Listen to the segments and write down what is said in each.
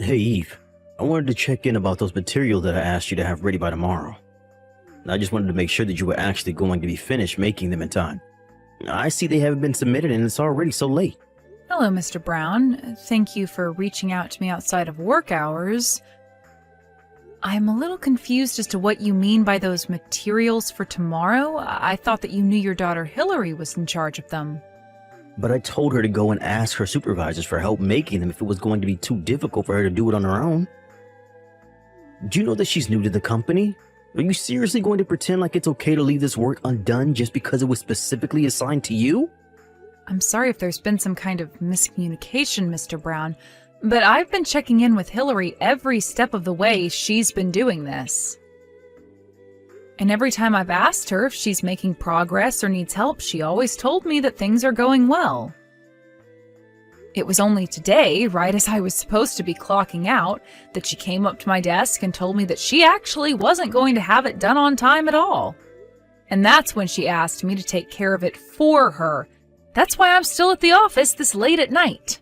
Hey Eve, I wanted to check in about those materials that I asked you to have ready by tomorrow. I just wanted to make sure that you were actually going to be finished making them in time. I see they haven't been submitted and it's already so late. Hello, Mr. Brown. Thank you for reaching out to me outside of work hours. I'm a little confused as to what you mean by those materials for tomorrow. I thought that you knew your daughter Hillary was in charge of them. But I told her to go and ask her supervisors for help making them if it was going to be too difficult for her to do it on her own. Do you know that she's new to the company? Are you seriously going to pretend like it's okay to leave this work undone just because it was specifically assigned to you? I'm sorry if there's been some kind of miscommunication, Mr. Brown, but I've been checking in with Hillary every step of the way she's been doing this. And every time I've asked her if she's making progress or needs help, she always told me that things are going well. It was only today, right as I was supposed to be clocking out, that she came up to my desk and told me that she actually wasn't going to have it done on time at all. And that's when she asked me to take care of it for her. That's why I'm still at the office this late at night.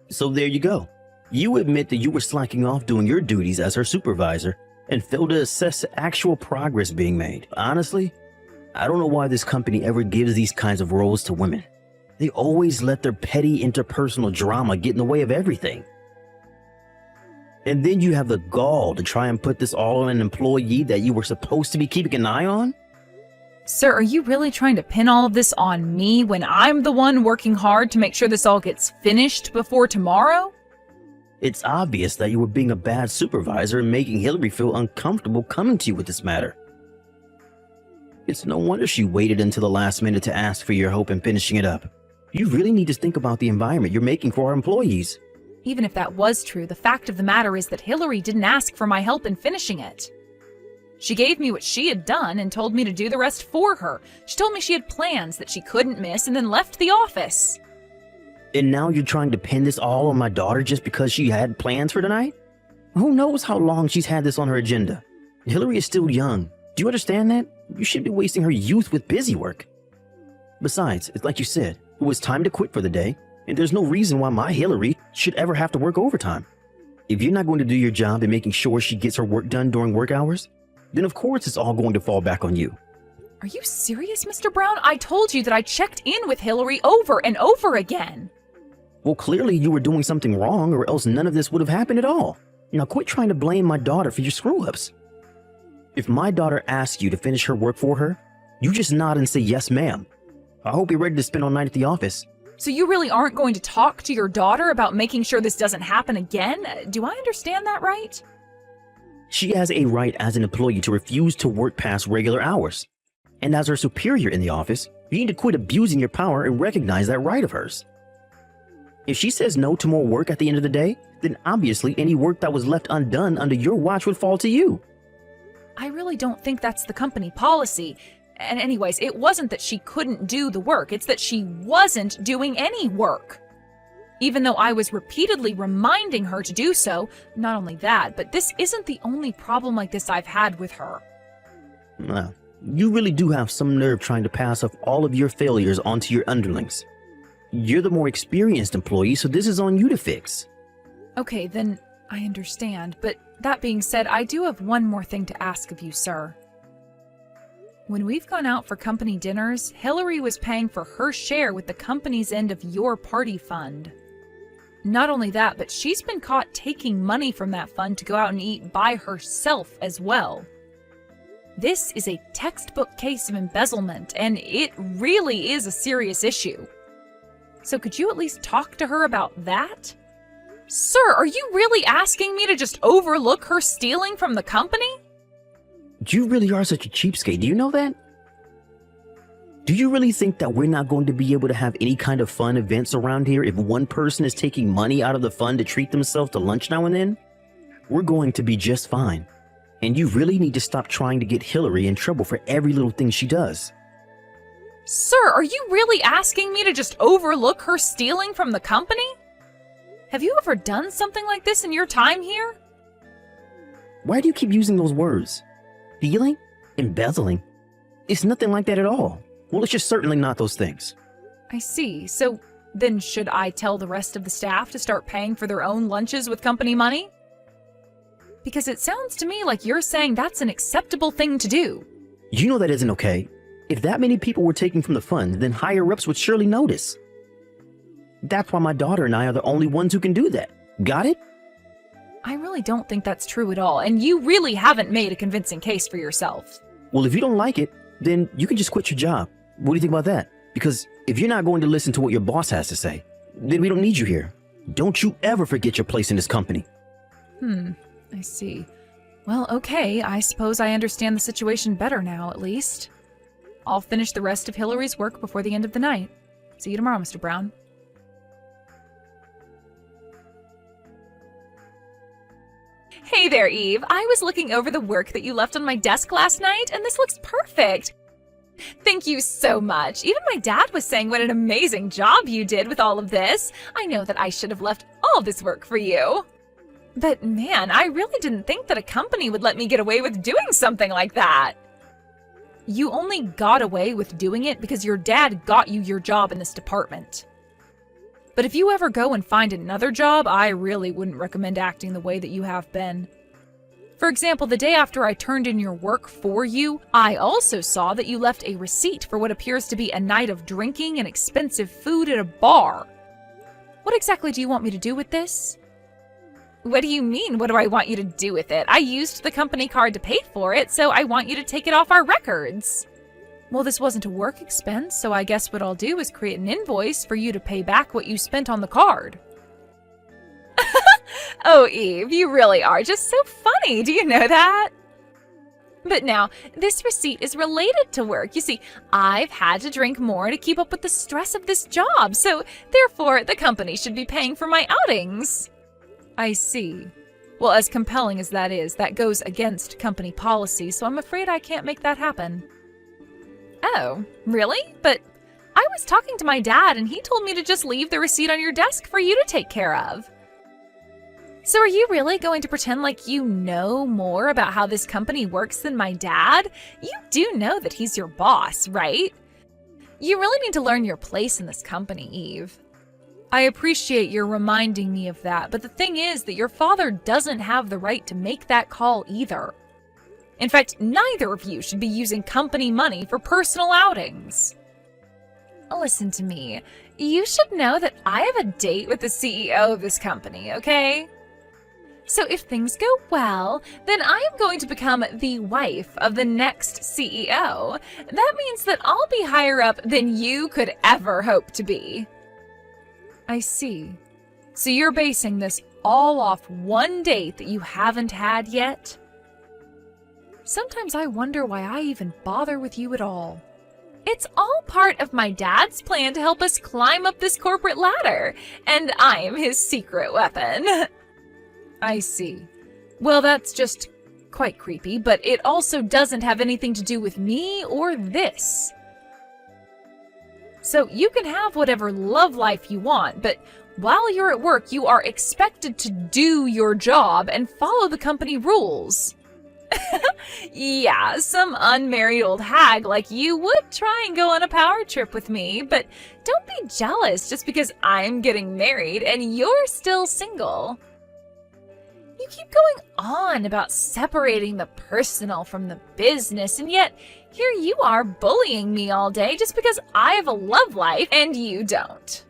So there you go. You admit that you were slacking off doing your duties as her supervisor and failed to assess the actual progress being made. Honestly, I don't know why this company ever gives these kinds of roles to women. They always let their petty interpersonal drama get in the way of everything. And then you have the gall to try and put this all on an employee that you were supposed to be keeping an eye on? Sir, are you really trying to pin all of this on me when I'm the one working hard to make sure this all gets finished before tomorrow? It's obvious that you were being a bad supervisor and making Hillary feel uncomfortable coming to you with this matter. It's no wonder she waited until the last minute to ask for your help in finishing it up. You really need to think about the environment you're making for our employees. Even if that was true, the fact of the matter is that Hillary didn't ask for my help in finishing it. She gave me what she had done and told me to do the rest for her. She told me she had plans that she couldn't miss and then left the office. And now you're trying to pin this all on my daughter just because she had plans for tonight? Who knows how long she's had this on her agenda? Hillary is still young. Do you understand that? You shouldn't be wasting her youth with busy work. Besides, it's like you said, it was time to quit for the day, and there's no reason why my Hillary should ever have to work overtime. If you're not going to do your job in making sure she gets her work done during work hours, then of course it's all going to fall back on you. Are you serious, Mr. Brown? I told you that I checked in with Hillary over and over again. Well, clearly you were doing something wrong or else none of this would have happened at all. Now quit trying to blame my daughter for your screw-ups. If my daughter asks you to finish her work for her, you just nod and say yes, ma'am. I hope you're ready to spend all night at the office. So you really aren't going to talk to your daughter about making sure this doesn't happen again? Do I understand that right? She has a right as an employee to refuse to work past regular hours. And as her superior in the office, you need to quit abusing your power and recognize that right of hers. If she says no to more work at the end of the day, then obviously any work that was left undone under your watch would fall to you. I really don't think that's the company policy. And anyways, it wasn't that she couldn't do the work, it's that she wasn't doing any work. Even though I was repeatedly reminding her to do so, not only that, but this isn't the only problem like this I've had with her. Well, you really do have some nerve trying to pass off all of your failures onto your underlings. You're the more experienced employee, so this is on you to fix. Okay, then I understand, but that being said, I do have one more thing to ask of you, sir. When we've gone out for company dinners, Hillary was paying for her share with the company's end of your party fund. Not only that, but she's been caught taking money from that fund to go out and eat by herself as well. This is a textbook case of embezzlement, and it really is a serious issue. So could you at least talk to her about that? Sir, are you really asking me to just overlook her stealing from the company? You really are such a cheapskate, do you know that? Do you really think that we're not going to be able to have any kind of fun events around here if one person is taking money out of the fund to treat themselves to lunch now and then? We're going to be just fine. And you really need to stop trying to get Hillary in trouble for every little thing she does. Sir, are you really asking me to just overlook her stealing from the company? Have you ever done something like this in your time here? Why do you keep using those words? Stealing? Embezzling? It's nothing like that at all. Well, it's just certainly not those things. I see. So Then should I tell the rest of the staff to start paying for their own lunches with company money? Because it sounds to me like you're saying that's an acceptable thing to do. You know that isn't okay. If that many people were taking from the fund, then higher-ups would surely notice. That's why my daughter and I are the only ones who can do that. Got it? I really don't think that's true at all, and you really haven't made a convincing case for yourself. Well, if you don't like it, then you can just quit your job. What do you think about that? Because if you're not going to listen to what your boss has to say, then we don't need you here. Don't you ever forget your place in this company. I see. Well, okay, I suppose I understand the situation better now, at least. I'll finish the rest of Hillary's work before the end of the night. See you tomorrow, Mr. Brown. Hey there, Eve. I was looking over the work that you left on my desk last night, and this looks perfect. Thank you so much. Even my dad was saying what an amazing job you did with all of this. I know that I should have left all this work for you. But man, I really didn't think that a company would let me get away with doing something like that. You only got away with doing it because your dad got you your job in this department. But if you ever go and find another job, I really wouldn't recommend acting the way that you have been. For example, the day after I turned in your work for you, I also saw that you left a receipt for what appears to be a night of drinking and expensive food at a bar. What exactly do you want me to do with this? What do you mean, what do I want you to do with it? I used the company card to pay for it, so I want you to take it off our records. Well, this wasn't a work expense, so I guess what I'll do is create an invoice for you to pay back what you spent on the card. Oh, Eve, you really are just so funny. Do you know that? But now, this receipt is related to work. You see, I've had to drink more to keep up with the stress of this job, so therefore the company should be paying for my outings. I see. Well, as compelling as that is, that goes against company policy, so I'm afraid I can't make that happen. Oh, really? But I was talking to my dad, and he told me to just leave the receipt on your desk for you to take care of. So are you really going to pretend like you know more about how this company works than my dad? You do know that he's your boss, right? You really need to learn your place in this company, Eve. I appreciate your reminding me of that, but the thing is that your father doesn't have the right to make that call either. In fact, neither of you should be using company money for personal outings. Listen to me. You should know that I have a date with the CEO of this company, okay? So if things go well, then I am going to become the wife of the next CEO. That means that I'll be higher up than you could ever hope to be. I see. So you're basing this all off one date that you haven't had yet? Sometimes I wonder why I even bother with you at all. It's all part of my dad's plan to help us climb up this corporate ladder, and I am his secret weapon. I see. Well, that's just quite creepy, but it also doesn't have anything to do with me or this. So you can have whatever love life you want, but while you're at work, you are expected to do your job and follow the company rules. Yeah, some unmarried old hag like you would try and go on a power trip with me, but don't be jealous just because I'm getting married and you're still single. You keep going on about separating the personal from the business, and yet here you are bullying me all day just because I have a love life and you don't.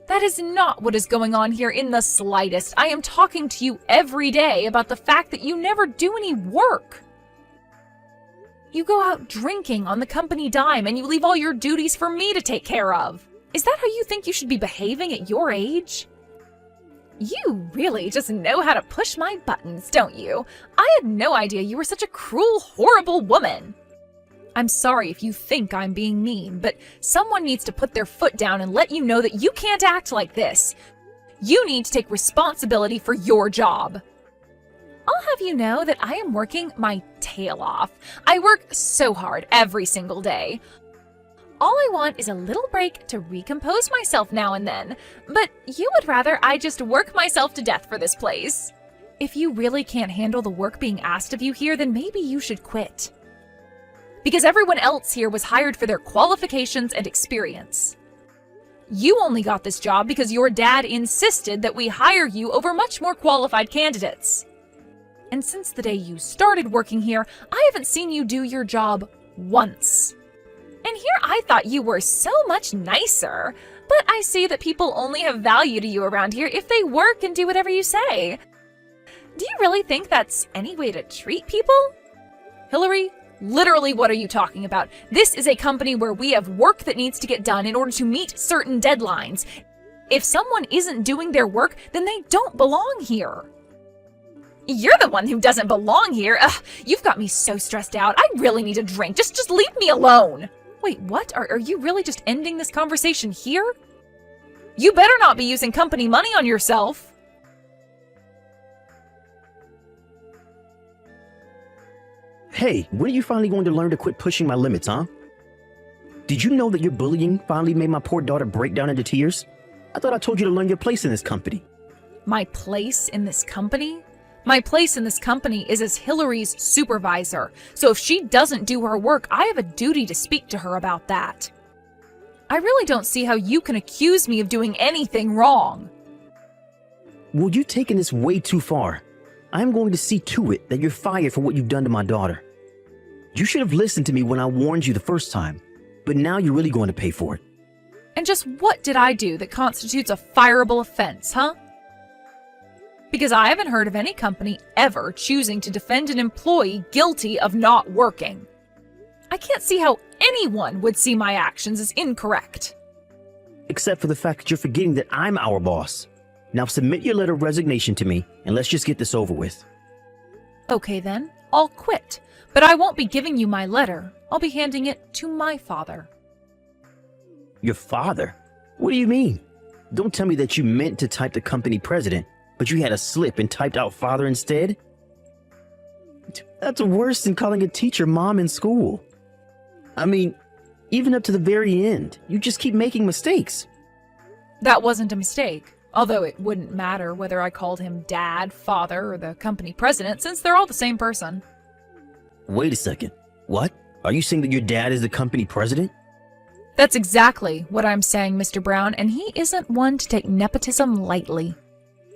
That is not what is going on here in the slightest. I am talking to you every day about the fact that you never do any work. You go out drinking on the company dime and you leave all your duties for me to take care of. Is that how you think you should be behaving at your age? You really just know how to push my buttons, don't you? I had no idea you were such a cruel, horrible woman. I'm sorry if you think I'm being mean, but someone needs to put their foot down and let you know that you can't act like this. You need to take responsibility for your job. I'll have you know that I am working my tail off. I work so hard every single day. All I want is a little break to recompose myself now and then, but you would rather I just work myself to death for this place. If you really can't handle the work being asked of you here, then maybe you should quit. Because everyone else here was hired for their qualifications and experience. You only got this job because your dad insisted that we hire you over much more qualified candidates. And since the day you started working here, I haven't seen you do your job once. And here I thought you were so much nicer, but I see that people only have value to you around here if they work and do whatever you say. Do you really think that's any way to treat people? Hillary, literally what are you talking about? This is a company where we have work that needs to get done in order to meet certain deadlines. If someone isn't doing their work, then they don't belong here. You're the one who doesn't belong here. Ugh, you've got me so stressed out. I really need a drink. Just leave me alone. Wait, what? Are you really just ending this conversation here? You better not be using company money on yourself. Hey, when are you finally going to learn to quit pushing my limits, huh? Did you know that your bullying finally made my poor daughter break down into tears? I thought I told you to learn your place in this company. My place in this company? My place in this company is as Hillary's supervisor, so if she doesn't do her work, I have a duty to speak to her about that. I really don't see how you can accuse me of doing anything wrong. Well, you've taken this way too far. I'm going to see to it that you're fired for what you've done to my daughter. You should have listened to me when I warned you the first time, but now you're really going to pay for it. And just what did I do that constitutes a fireable offense, huh? Because I haven't heard of any company ever choosing to defend an employee guilty of not working. I can't see how anyone would see my actions as incorrect. Except for the fact that you're forgetting that I'm our boss. Now submit your letter of resignation to me, and let's just get this over with. Okay then, I'll quit. But I won't be giving you my letter. I'll be handing it to my father. Your father? What do you mean? Don't tell me that you meant to type the company president, but you had a slip and typed out father instead? That's worse than calling a teacher mom in school. I mean, even up to the very end, you just keep making mistakes. That wasn't a mistake. Although it wouldn't matter whether I called him dad, father, or the company president, since they're all the same person. Wait a second. What? Are you saying that your dad is the company president? That's exactly what I'm saying, Mr. Brown, and he isn't one to take nepotism lightly.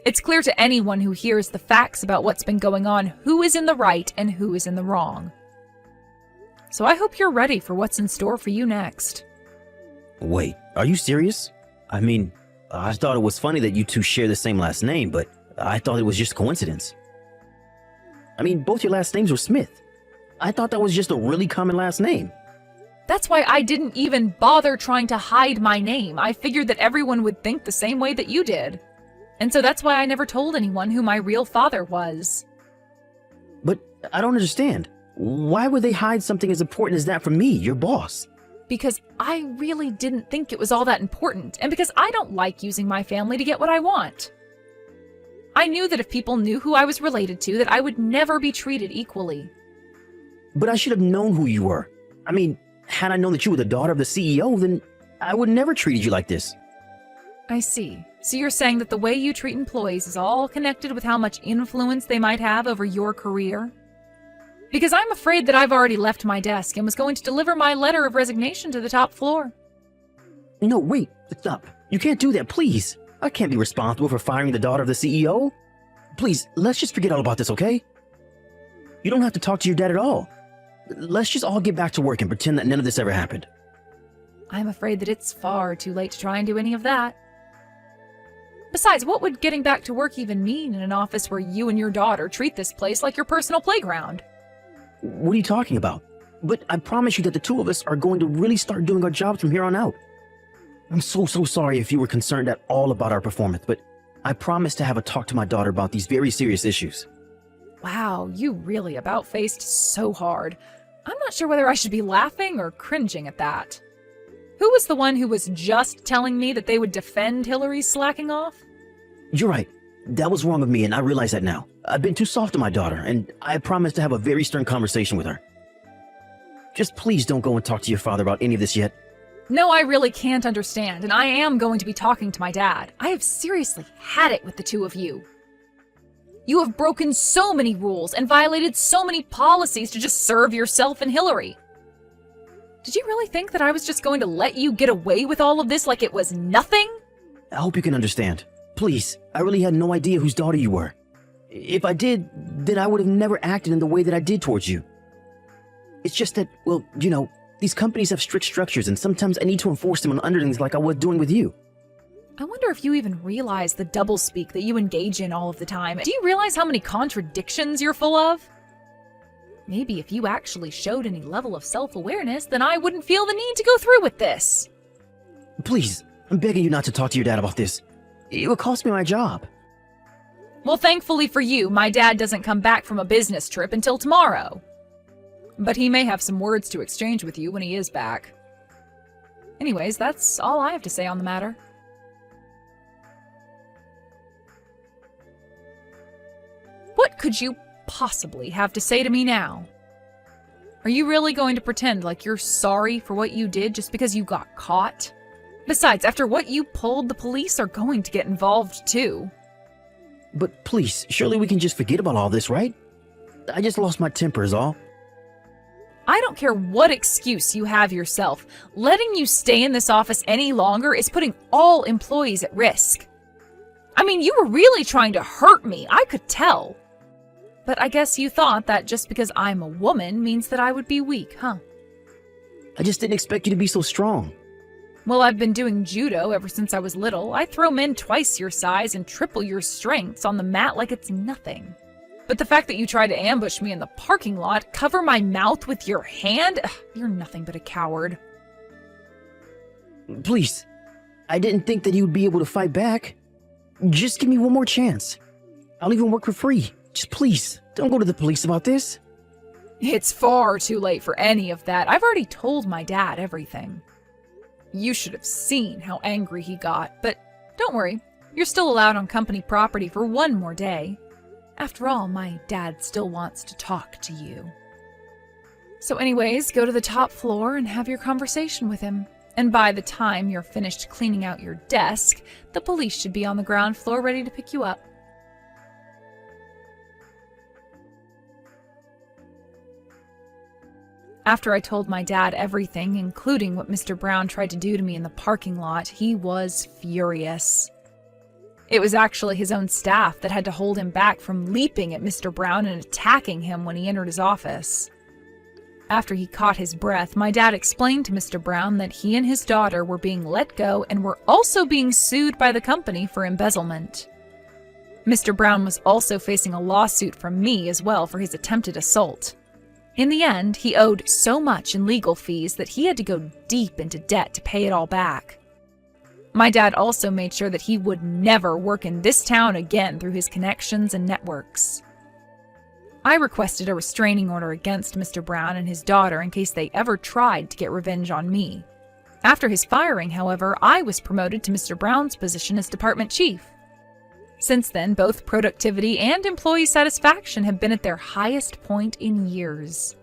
It's clear to anyone who hears the facts about what's been going on who is in the right and who is in the wrong. So I hope you're ready for what's in store for you next. Wait, are you serious? I mean, I thought it was funny that you two share the same last name, but I thought it was just coincidence. I mean, both your last names were Smith. I thought that was just a really common last name. That's why I didn't even bother trying to hide my name. I figured that everyone would think the same way that you did. And so that's why I never told anyone who my real father was. But I don't understand. Why would they hide something as important as that from me, your boss? Because I really didn't think it was all that important, and because I don't like using my family to get what I want. I knew that if people knew who I was related to, that I would never be treated equally. But I should have known who you were. I mean, had I known that you were the daughter of the CEO, then I would never treated you like this. I see. So you're saying that the way you treat employees is all connected with how much influence they might have over your career? Because I'm afraid that I've already left my desk and was going to deliver my letter of resignation to the top floor. No, wait, stop. You can't do that, please. I can't be responsible for firing the daughter of the CEO. Please, let's just forget all about this, okay? You don't have to talk to your dad at all. Let's just all get back to work and pretend that none of this ever happened. I'm afraid that it's far too late to try and do any of that. Besides, what would getting back to work even mean in an office where you and your daughter treat this place like your personal playground? What are you talking about? But I promise you that the two of us are going to really start doing our jobs from here on out. I'm so sorry if you were concerned at all about our performance, but I promise to have a talk to my daughter about these very serious issues. Wow, you really about-faced so hard. I'm not sure whether I should be laughing or cringing at that. Who was the one who was just telling me that they would defend Hillary's slacking off? You're right. That was wrong of me, and I realize that now. I've been too soft on my daughter, and I promise to have a very stern conversation with her. Just please don't go and talk to your father about any of this yet. No, I really can't understand, and I am going to be talking to my dad. I have seriously had it with the two of you. You have broken so many rules and violated so many policies to just serve yourself and Hillary. Did you really think that I was just going to let you get away with all of this like it was nothing? I hope you can understand. Please, I really had no idea whose daughter you were. If I did, then I would have never acted in the way that I did towards you. It's just that, well, these companies have strict structures and sometimes I need to enforce them on underlings like I was doing with you. I wonder if you even realize the doublespeak that you engage in all of the time. Do you realize how many contradictions you're full of? Maybe if you actually showed any level of self-awareness, then I wouldn't feel the need to go through with this. Please, I'm begging you not to talk to your dad about this. It would cost me my job. Well, thankfully for you, my dad doesn't come back from a business trip until tomorrow. But he may have some words to exchange with you when he is back. Anyways, that's all I have to say on the matter. What could you possibly have to say to me now? Are you really going to pretend like you're sorry for what you did just because you got caught? Besides, after what you pulled, the police are going to get involved too. But please, surely we can just forget about all this, right? I just lost my temper is all. I don't care what excuse you have yourself. Letting you stay in this office any longer is putting all employees at risk. I mean, you were really trying to hurt me, I could tell. But I guess you thought that just because I'm a woman means that I would be weak, huh? I just didn't expect you to be so strong. Well, I've been doing judo ever since I was little. I throw men twice your size and triple your strengths on the mat like it's nothing. But the fact that you tried to ambush me in the parking lot, cover my mouth with your hand, you're nothing but a coward. Please, I didn't think that you would be able to fight back. Just give me one more chance. I'll even work for free. Just please, don't go to the police about this. It's far too late for any of that. I've already told my dad everything. You should have seen how angry he got, but don't worry, you're still allowed on company property for one more day. After all, my dad still wants to talk to you. So anyways, go to the top floor and have your conversation with him. And by the time you're finished cleaning out your desk, the police should be on the ground floor ready to pick you up. After I told my dad everything, including what Mr. Brown tried to do to me in the parking lot, he was furious. It was actually his own staff that had to hold him back from leaping at Mr. Brown and attacking him when he entered his office. After he caught his breath, my dad explained to Mr. Brown that he and his daughter were being let go and were also being sued by the company for embezzlement. Mr. Brown was also facing a lawsuit from me as well for his attempted assault. In the end, he owed so much in legal fees that he had to go deep into debt to pay it all back. My dad also made sure that he would never work in this town again through his connections and networks. I requested a restraining order against Mr. Brown and his daughter in case they ever tried to get revenge on me. After his firing, however, I was promoted to Mr. Brown's position as department chief. Since then, both productivity and employee satisfaction have been at their highest point in years.